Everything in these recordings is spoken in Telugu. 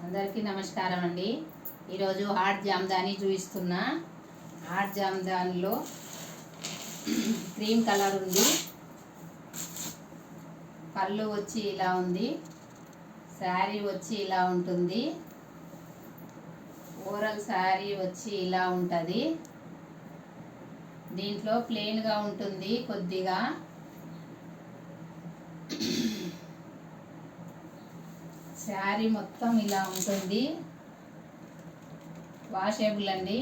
అందరికీ నమస్కారం అండి. ఈరోజు హాట్ జామ్దాని చూపిస్తున్నా. హాట్ జామ్దానిలో క్రీమ్ కలర్ ఉంది. పళ్ళు వచ్చి ఇలా ఉంది. శారీ వచ్చి ఇలా ఉంటుంది. ఓవరాల్ శారీ వచ్చి ఇలా ఉంటుంది. దీంట్లో ప్లెయిన్గా ఉంటుంది కొద్దిగా. శారీ మొత్తం ఇలా ఉంటుంది. వాషేబుల్ అండి,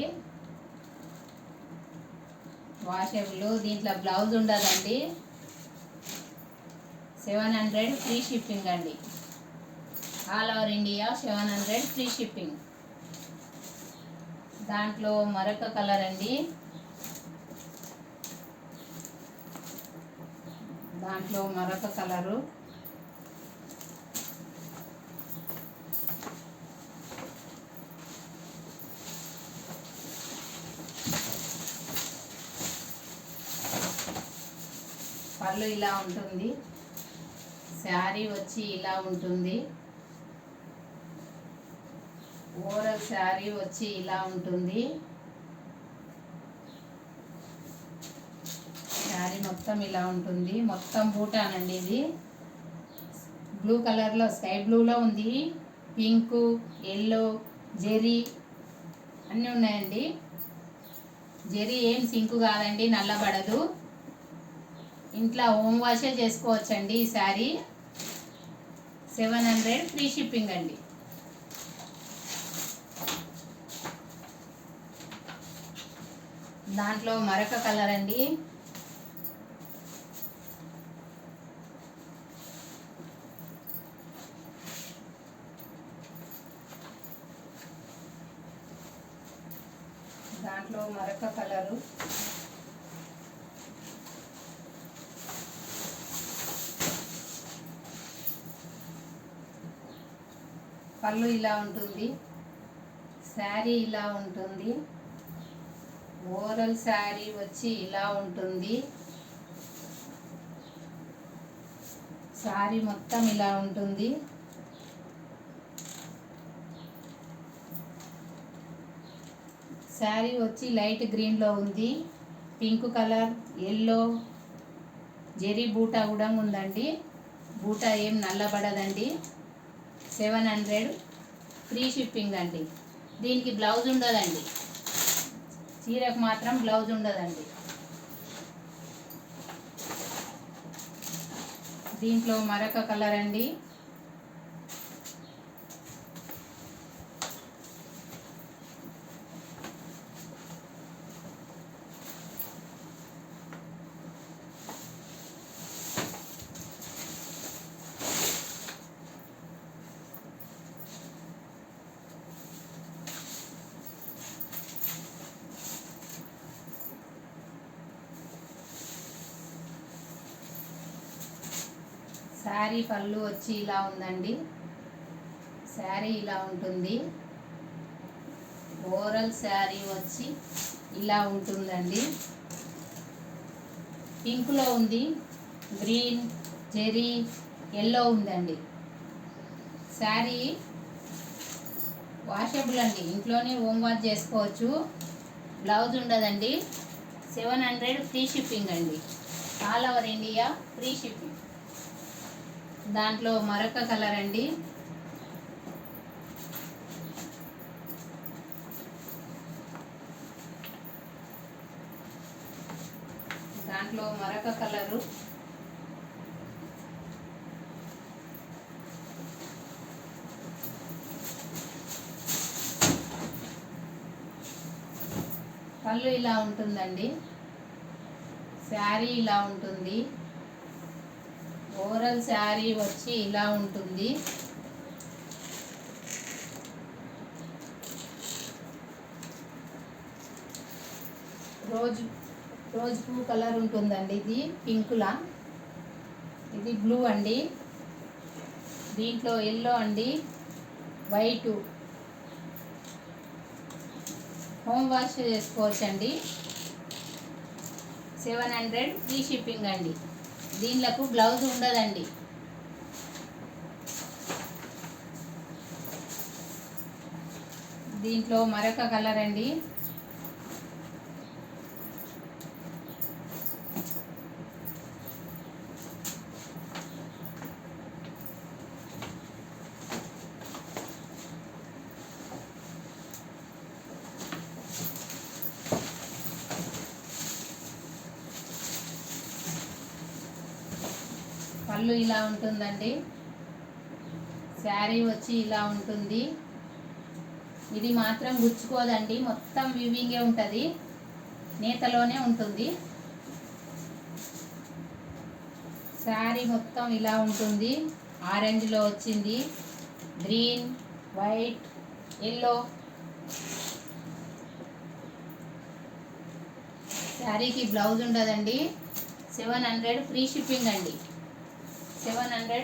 వాషేబుల్. దీంట్లో బ్లౌజ్ ఉండదండి. 700 ఫ్రీ షిప్పింగ్ అండి. All over India 700 free shipping. దాంట్లో మరొక కలర్ అండి. దాంట్లో మరొక కలరు. పళ్ళు ఇలా ఉంటుంది. శారీ వచ్చి ఇలా ఉంటుంది. ఓవరాల్ శారీ వచ్చి ఇలా ఉంటుంది. శారీ మొత్తం ఇలా ఉంటుంది. మొత్తం బూటానండి. ఇది బ్లూ కలర్లో, స్కై బ్లూలో ఉంది. పింక్, ఎల్లో, జెరీ అన్నీ ఉన్నాయండి. జెరీ ఏం సింకు కాదండి, నల్లబడదు. ఇంట్లో హోమ్ వాషే చేసుకోవచ్చండి. ఈ శారీ 700 ఫ్రీ షిప్పింగ్ అండి. దాంట్లో మరొక కలర్ అండి. దాంట్లో మరొక కలరు. పళ్ళు ఇలా ఉంటుంది. శారీ ఇలా ఉంటుంది. ఓవరాల్ శారీ వచ్చి ఇలా ఉంటుంది. శారీ మొత్తం ఇలా ఉంటుంది. శారీ వచ్చి లైట్ గ్రీన్లో ఉంది. పింక్ కలర్, ఎల్లో, జెరీ బూటా కూడా ఉందండి. బూటా ఏం నల్లబడదండి. 700 ఫ్రీ షిప్పింగ్ అండి. దీనికి బ్లౌజ్ ఉండదండి. చీరకు మాత్రం బ్లౌజ్ ఉండదండి. దీంట్లో మరొక కలర్ అండి. శారీ పళ్ళు వచ్చి ఇలా ఉందండి. శారీ ఇలా ఉంటుంది. ఓవరాల్ శారీ వచ్చి ఇలా ఉంటుందండి. పింక్లో ఉంది, గ్రీన్, జెరీ, ఎల్లో ఉందండి. శారీ వాషబుల్ అండి. ఇంట్లోనే హోమ్ వాష్ చేసుకోవచ్చు. బ్లౌజ్ ఉండదండి. 700 ఫ్రీ షిప్పింగ్ అండి. All over India free shipping. దాంట్లో మరొక కలర్ అండి. దాంట్లో మరొక కలరు. పళ్ళు ఇలా ఉంటుందండి. శారీ ఇలా ఉంటుంది. ఓవరాల్ శారీ వచ్చి ఇలా ఉంటుంది. రోజ్ పువ్వు కలర్ ఉంటుందండి. ఇది పింకులా, ఇది బ్లూ అండి. దీంట్లో ఎల్లో అండి, వైటు. హోమ్ వాష్ చేసుకోవచ్చండి. 700 ఫ్రీ షిప్పింగ్ అండి. దీనిలకు బ్లౌజ్ ఉండదండి. దీంట్లో మరొక కలర్ అండి. పళ్ళు ఇలా ఉంటుందండి. శారీ వచ్చి ఇలా ఉంటుంది. ఇది మాత్రం గుచ్చుకోదండి, మొత్తం వివింగే ఉంటుంది, నేతలోనే ఉంటుంది. శారీ మొత్తం ఇలా ఉంటుంది. ఆరెంజ్లో వచ్చింది, గ్రీన్, వైట్, ఎల్లో. శారీకి బ్లౌజ్ ఉండదండి. 700 ఫ్రీ షిప్పింగ్ అండి. 700